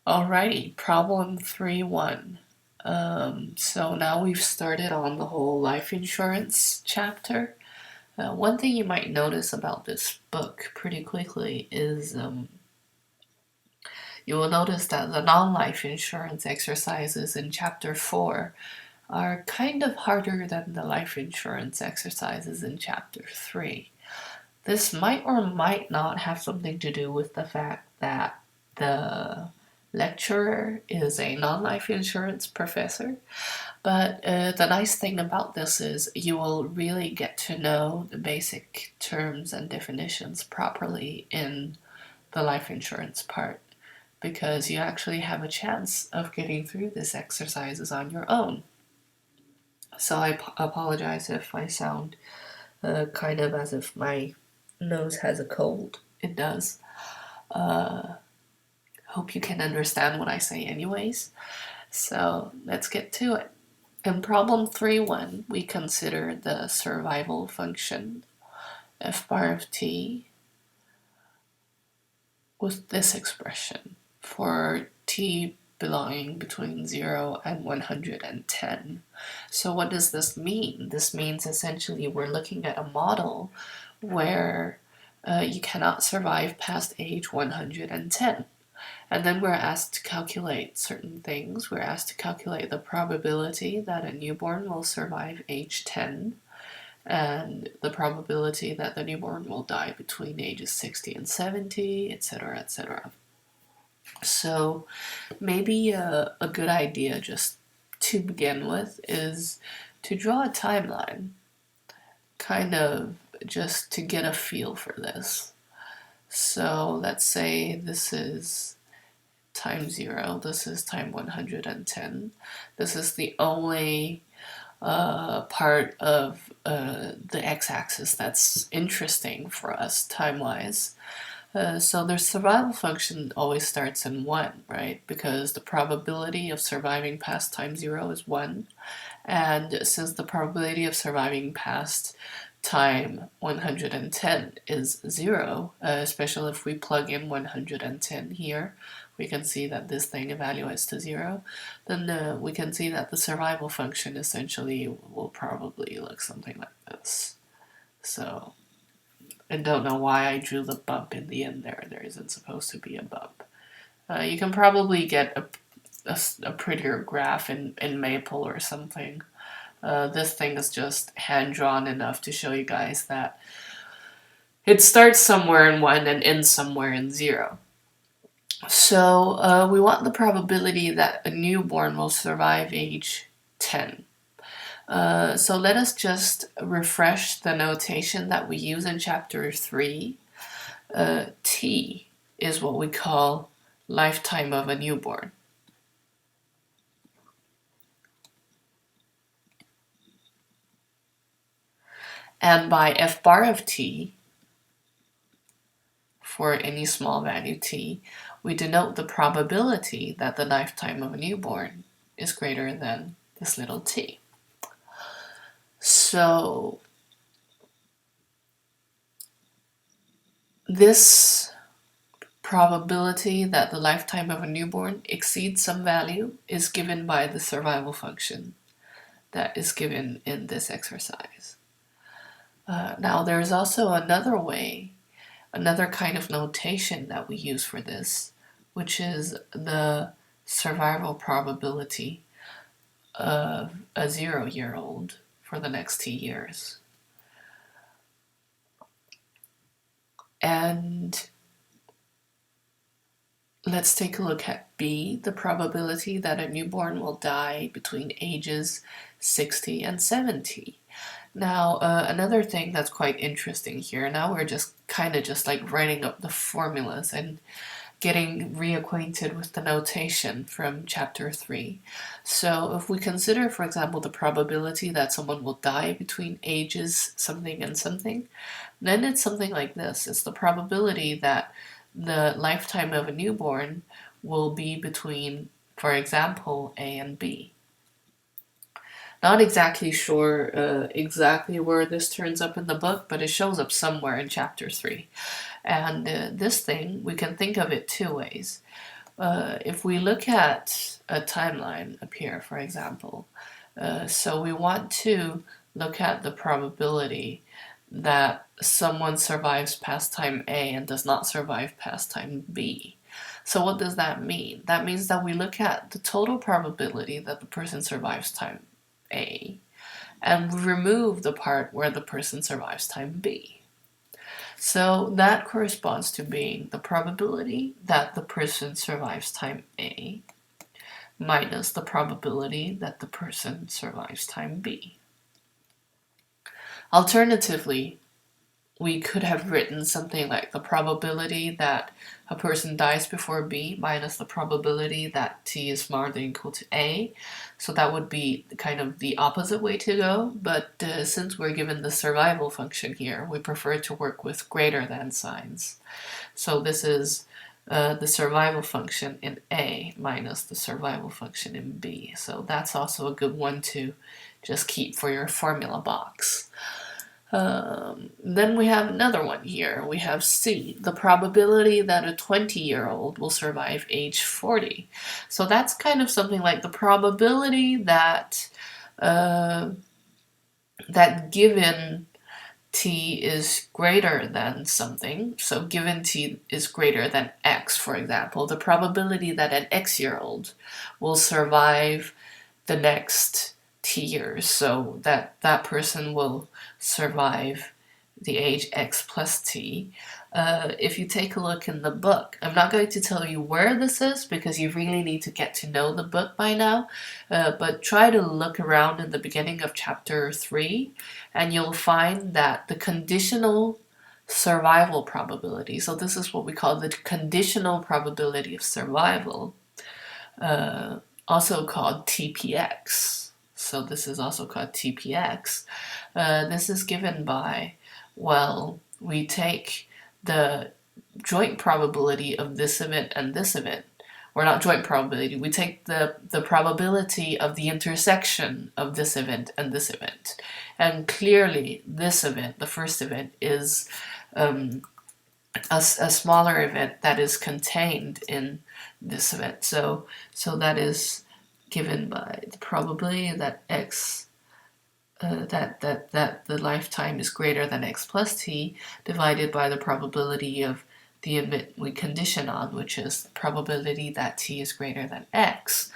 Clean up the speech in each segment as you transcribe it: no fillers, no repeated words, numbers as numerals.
Alrighty, problem 3-1. So now we've started on the whole life insurance chapter. One thing you might notice about this book pretty quickly is you will notice that the non-life insurance exercises in chapter 4 are kind of harder than the life insurance exercises in chapter 3. This might or might not have something to do with the fact that the lecturer is a non-life insurance professor, but the nice thing about this is you will really get to know the basic terms and definitions properly in the life insurance part, because you actually have a chance of getting through these exercises on your own. So I apologize if I sound kind of as if my nose has a cold. It does. Hope you can understand what I say anyways. So let's get to it. In problem 3-1, we consider the survival function f bar of t with this expression for t belonging between 0 and 110. So what does this mean? This means essentially we're looking at a model where you cannot survive past age 110. And then we're asked to calculate certain things. We're asked to calculate the probability that a newborn will survive age 10 and the probability that the newborn will die between ages 60 and 70, etc., etc. So maybe a good idea just to begin with is to draw a timeline, kind of just to get a feel for this. So let's say this is time 0, this is time 110. This is the only part of the x-axis that's interesting for us time-wise. So their survival function always starts in 1, right? Because the probability of surviving past time 0 is 1. And since the probability of surviving past time 110 is 0, especially if we plug in 110 here, we can see that this thing evaluates to 0, then we can see that the survival function essentially will probably look something like this. So I don't know why I drew the bump in the end there. There isn't supposed to be a bump. You can probably get a prettier graph in Maple or something. This thing is just hand-drawn enough to show you guys that it starts somewhere in 1 and ends somewhere in 0. So we want the probability that a newborn will survive age 10. So let us just refresh the notation that we use in chapter 3. T is what we call lifetime of a newborn. And by f bar of t, for any small value t, we denote the probability that the lifetime of a newborn is greater than this little t. So this probability that the lifetime of a newborn exceeds some value is given by the survival function that is given in this exercise. Now there's also another way, another kind of notation that we use for this, which is the survival probability of a 0-year-old for the next t years. And let's take a look at B, the probability that a newborn will die between ages 60 and 70. Now, another thing that's quite interesting here, now we're just kind of just like writing up the formulas and getting reacquainted with the notation from chapter 3. So if we consider, for example, the probability that someone will die between ages something and something, then it's something like this. It's the probability that the lifetime of a newborn will be between, for example, A and B. Not exactly sure exactly where this turns up in the book, but it shows up somewhere in chapter 3. And this thing, we can think of it two ways. if we look at a timeline up here, for example, so we want to look at the probability that someone survives past time A and does not survive past time B. So what does that mean? That means that we look at the total probability that the person survives time A, and we remove the part where the person survives time B. So that corresponds to being the probability that the person survives time A minus the probability that the person survives time B. Alternatively, we could have written something like the probability that a person dies before B minus the probability that T is smaller than or equal to A. So that would be kind of the opposite way to go, but since we're given the survival function here, we prefer to work with greater than signs. So this is the survival function in A minus the survival function in B. So that's also a good one to just keep for your formula box. Then we have another one here. We have C, the probability that a 20-year-old will survive age 40. So that's kind of something like the probability that that given T is greater than something, so given T is greater than X, for example, the probability that an X-year-old will survive the next T years, so that that person will survive the age X plus T. If you take a look in the book, I'm not going to tell you where this is because you really need to get to know the book by now, but try to look around in the beginning of chapter 3 and you'll find that the conditional survival probability, so this is what we call the conditional probability of survival, also called TPX. So this is also called TPX. This is given by, well, we take the joint probability of this event and this event, or not joint probability, we take the probability of the intersection of this event and this event. And clearly this event, the first event, is a smaller event that is contained in this event. So that is given by the probability that X that the lifetime is greater than X plus T divided by the probability of the event we condition on, which is the probability that T is greater than X.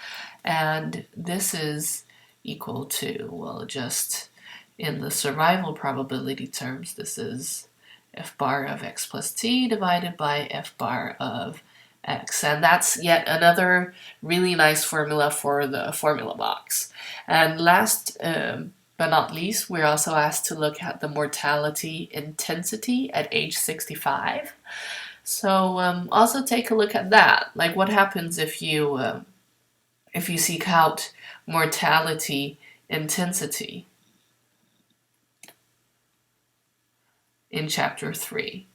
And this is equal to, well, just in the survival probability terms, this is F bar of X plus T divided by F bar of X. And that's yet another really nice formula for the formula box. And last but not least, we're also asked to look at the mortality intensity at age 65. So also take a look at that. Like, what happens if you seek out mortality intensity in chapter 3?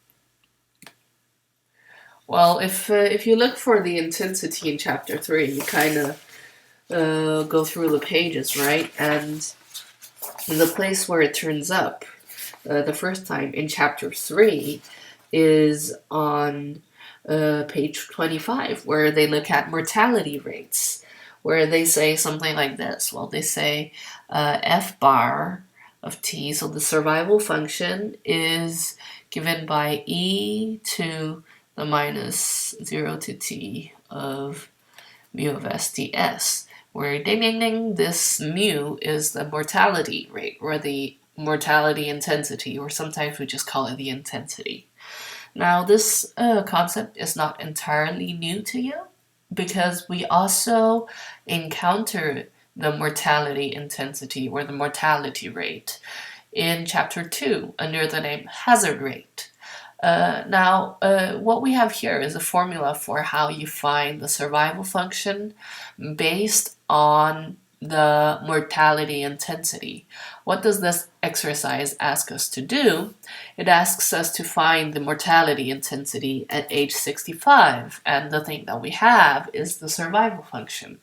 Well, if you look for the intensity in chapter 3, you kind of go through the pages, right? And the place where it turns up the first time in chapter 3 is on page 25, where they look at mortality rates, where they say something like this. Well, they say F bar of T, so the survival function is given by e to the minus 0 to T of mu of S ds, where ding ding ding, this mu is the mortality rate, or the mortality intensity, or sometimes we just call it the intensity. Now, this concept is not entirely new to you, because we also encounter the mortality intensity, or the mortality rate, in chapter 2 under the name hazard rate. Now, what we have here is a formula for how you find the survival function based on the mortality intensity. What does this exercise ask us to do? It asks us to find the mortality intensity at age 65, and the thing that we have is the survival function.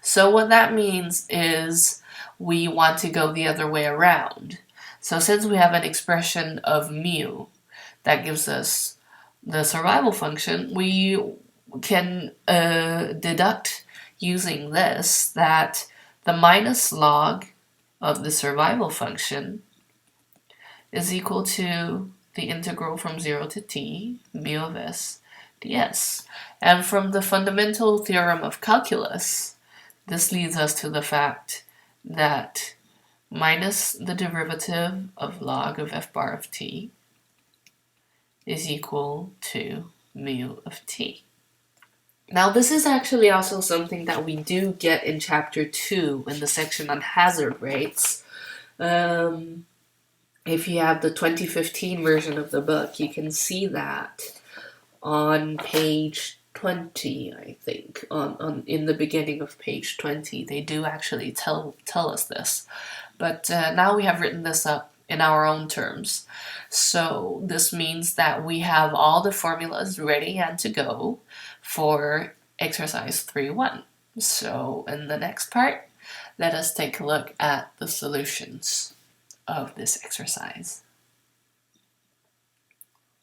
So what that means is we want to go the other way around. So since we have an expression of mu that gives us the survival function, we can deduct using this that the minus log of the survival function is equal to the integral from 0 to t, mu of s, ds. And from the fundamental theorem of calculus, this leads us to the fact that minus the derivative of log of f bar of t is equal to mu of t. Now, this is actually also something that we do get in chapter 2 in the section on hazard rates. If you have the 2015 version of the book, you can see that on page 20, I think, in the beginning of page 20. They do actually tell us this. But now we have written this up in our own terms. So this means that we have all the formulas ready and to go for exercise 3.1. So in the next part, let us take a look at the solutions of this exercise.